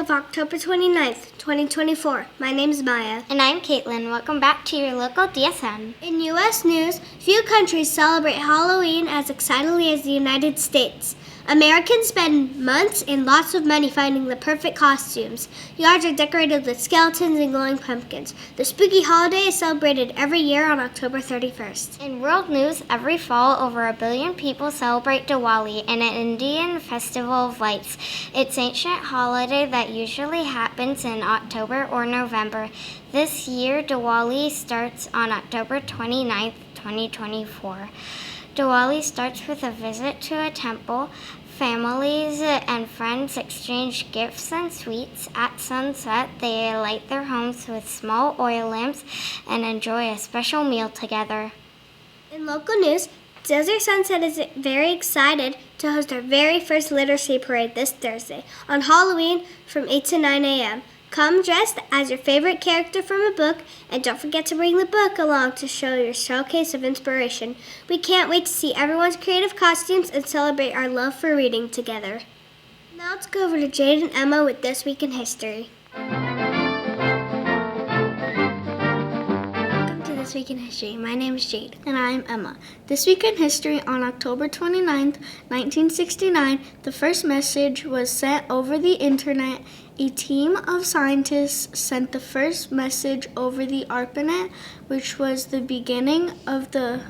of October 29th, 2024. My name is Maya. And I'm Caitlin. Welcome back to your local DSM. In U.S. news, few countries celebrate Halloween as excitedly as the United States. Americans spend months and lots of money finding the perfect costumes. Yards are decorated with skeletons and glowing pumpkins. The spooky holiday is celebrated every year on October 31st. In world news, every fall, over 1 billion people celebrate Diwali, an Indian festival of lights. It's an ancient holiday that usually happens in October or November. This year, Diwali starts on October 29th, 2024. Diwali starts with a visit to a temple. Families and friends exchange gifts and sweets. At sunset, they light their homes with small oil lamps and enjoy a special meal together. In local news, Desert Sunset is very excited to host our very first literacy parade this Thursday on Halloween from 8 to 9 a.m. Come dressed as your favorite character from a book, and don't forget to bring the book along to show your showcase of inspiration. We can't wait to see everyone's creative costumes and celebrate our love for reading together. Now let's go over to Jade and Emma with This Week in History. This Week in History. My name is Jade. And I am Emma. This week in history, on October 29th, 1969, the first message was sent over the internet. A team of scientists sent the first message over the ARPANET, which was the beginning of the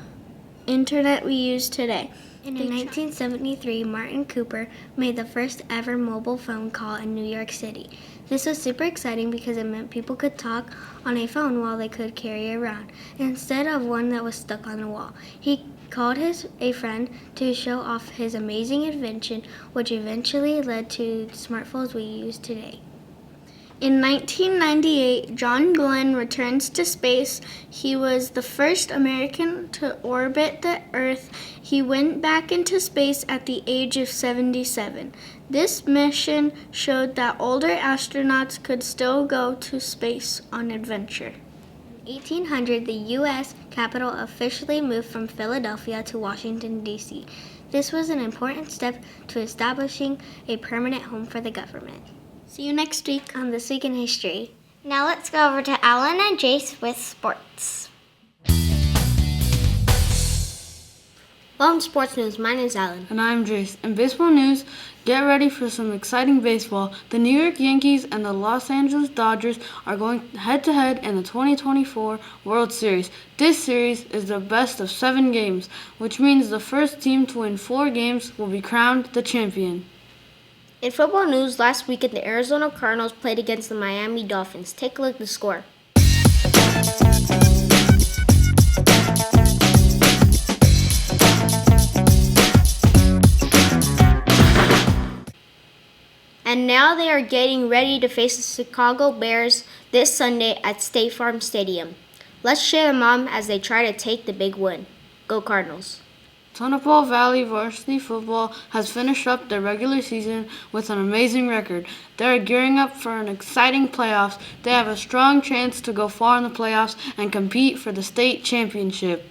internet we use today. And in 1973, Martin Cooper made the first ever mobile phone call in New York City. This was super exciting because it meant people could talk on a phone while they could carry it around, instead of one that was stuck on the wall. He called a friend to show off his amazing invention, which eventually led to the smartphones we use today. In 1998, John Glenn returns to space. He was the first American to orbit the Earth. He went back into space at the age of 77. This mission showed that older astronauts could still go to space on adventure. In 1800, the U.S. Capitol officially moved from Philadelphia to Washington, D.C. This was an important step to establishing a permanent home for the government. See you next week on This Week in History. Now let's go over to Alan and Jace with sports. Welcome to Sports News. My name is Alan. And I'm Jace. In baseball news, get ready for some exciting baseball. The New York Yankees and the Los Angeles Dodgers are going head-to-head in the 2024 World Series. This series is the best of 7 games, which means the first team to win 4 games will be crowned the champion. In football news, last weekend the Arizona Cardinals played against the Miami Dolphins. Take a look at the score. And now they are getting ready to face the Chicago Bears this Sunday at State Farm Stadium. Let's cheer them on as they try to take the big win. Go Cardinals. Tonopah Valley Varsity Football has finished up their regular season with an amazing record. They are gearing up for an exciting playoffs. They have a strong chance to go far in the playoffs and compete for the state championship.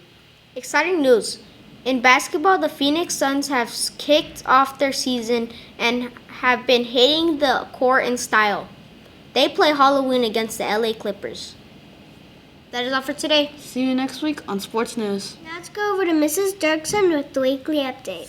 Exciting news. In basketball, the Phoenix Suns have kicked off their season and have been hitting the court in style. They play Halloween against the LA Clippers. That is all for today. See you next week on Sports News. Now let's go over to Mrs. Dirksen with the weekly update.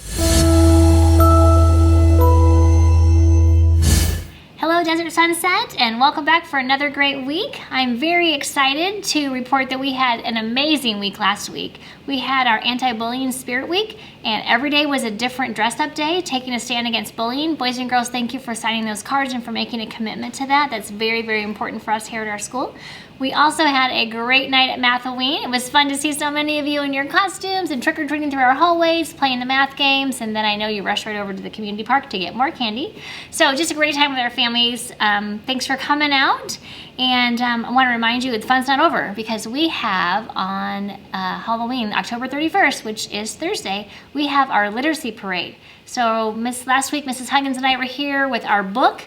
Hello, Desert Sunset, and welcome back for another great week. I'm very excited to report that we had an amazing week last week. We had our anti-bullying spirit week, and every day was a different dress-up day, taking a stand against bullying. Boys and girls, thank you for signing those cards and for making a commitment to that. That's very, very important for us here at our school. We also had a great night at Mathoween. It was fun to see so many of you in your costumes and trick-or-treating through our hallways, playing the math games, and then I know you rushed right over to the community park to get more candy. So just a great time with our families. Thanks for coming out. And I want to remind you, the fun's not over because we have on Halloween, October 31st, which is Thursday, we have our literacy parade. So last week, Mrs. Huggins and I were here with our book,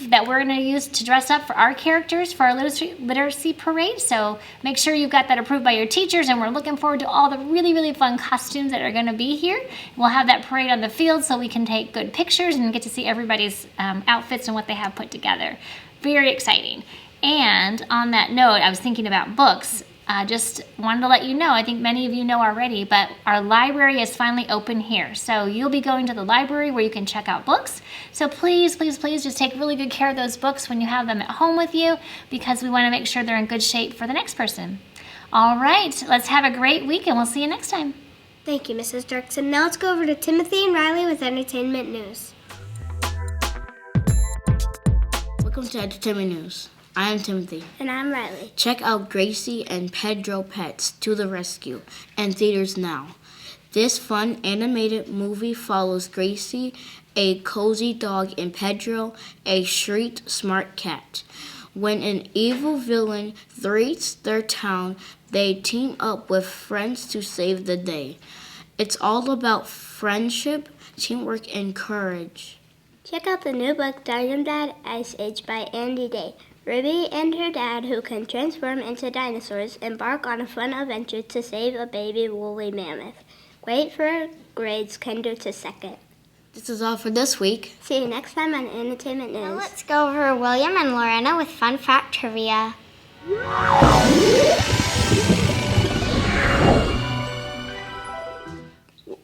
that we're going to use to dress up for our characters for our literacy parade. So make sure you've got that approved by your teachers, and we're looking forward to all the really, really fun costumes that are going to be here. We'll have that parade on the field so we can take good pictures and get to see everybody's outfits and what they have put together. Very exciting. And on that note, I was thinking about books. Just wanted to let you know, I think many of you know already, but our library is finally open here. So you'll be going to the library where you can check out books. So please, please, please just take really good care of those books when you have them at home with you, because we want to make sure they're in good shape for the next person. All right, let's have a great week, and we'll see you next time. Thank you, Mrs. Dirksen. Now let's go over to Timothy and Riley with entertainment news. Welcome to Entertainment News. I am Timothy. And I'm Riley. Check out Gracie and Pedro Pets to the Rescue in theaters now. This fun animated movie follows Gracie, a cozy dog, and Pedro, a shrewd, smart cat. When an evil villain threatens their town, they team up with friends to save the day. It's all about friendship, teamwork, and courage. Check out the new book, Dino Dad Ice Age by Andy Day. Ruby and her dad, who can transform into dinosaurs, embark on a fun adventure to save a baby woolly mammoth. Great for grades kinder to second. This is all for this week. See you next time on Entertainment News. Now let's go over William and Lorena with fun fact trivia.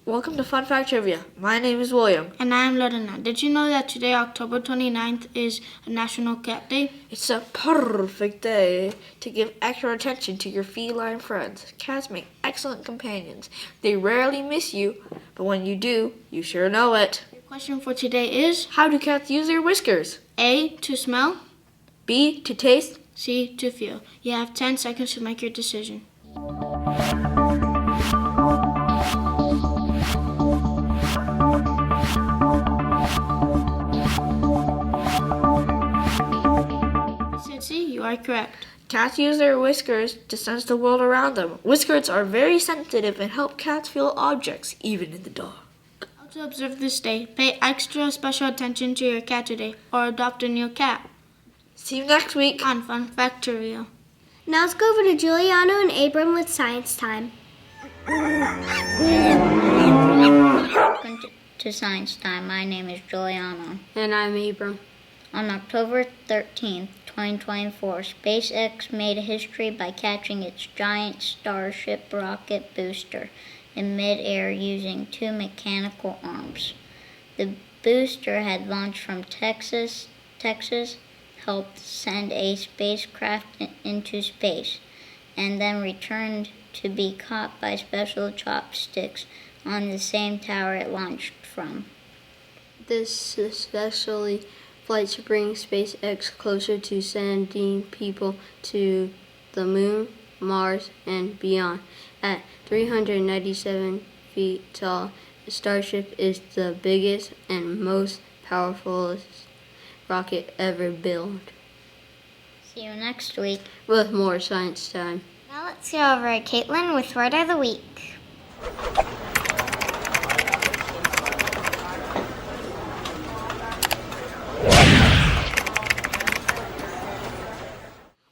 Welcome to Fun Fact Trivia. My name is William. And I'm Lorena. Did you know that today, October 29th, is National Cat Day? It's a perfect day to give extra attention to your feline friends. Cats make excellent companions. They rarely miss you, but when you do, you sure know it. Your question for today is How do cats use their whiskers? A, to smell, B, to taste. C, to feel. You have 10 seconds to make your decision. C, you are correct. Cats use their whiskers to sense the world around them. Whiskers are very sensitive and help cats feel objects, even in the dark. How to observe this day? Pay extra special attention to your cat today, or adopt a new cat. See you next week. On Fun Fact Trivia. Now let's go over to Giuliano and Abram with Science Time. Welcome to Science Time. My name is Giuliano. And I'm Abram. On October 13th, 2024, SpaceX made history by catching its giant Starship rocket booster in mid-air using two mechanical arms. The booster had launched from Texas, helped send a spacecraft into space, and then returned to be caught by special chopsticks on the same tower it launched from. This especially flights bring SpaceX closer to sending people to the moon, Mars, and beyond. At 397 feet tall, Starship is the biggest and most powerful rocket ever built. See you next week. With more Science Time. Now let's go over Caitlin with Word of the Week.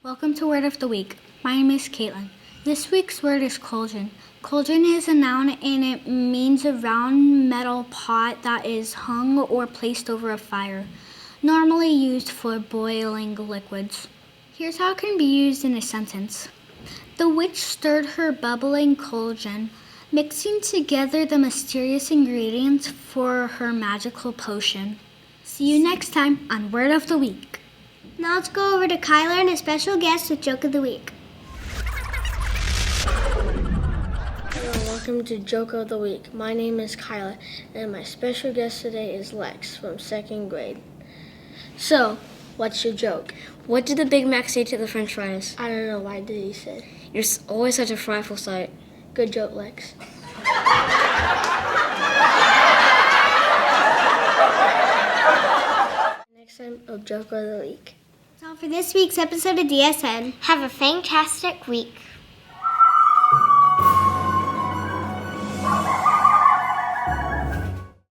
Welcome to Word of the Week. My name is Caitlin. This week's word is cauldron. Cauldron is a noun and it means a round metal pot that is hung or placed over a fire, normally used for boiling liquids. Here's how it can be used in a sentence. The witch stirred her bubbling cauldron, mixing together the mysterious ingredients for her magical potion. See you next time on Word of the Week. Now let's go over to Kyler and a special guest with Joke of the Week. Welcome to Joke of the Week. My name is Kyla, and my special guest today is Lex from 2nd grade. So, what's your joke? What did the Big Mac say to the French fries? I don't know, why did he say? You're always such a frightful sight. Good joke, Lex. Next time of Joke of the Week. That's all for this week's episode of DSN. Have a fantastic week.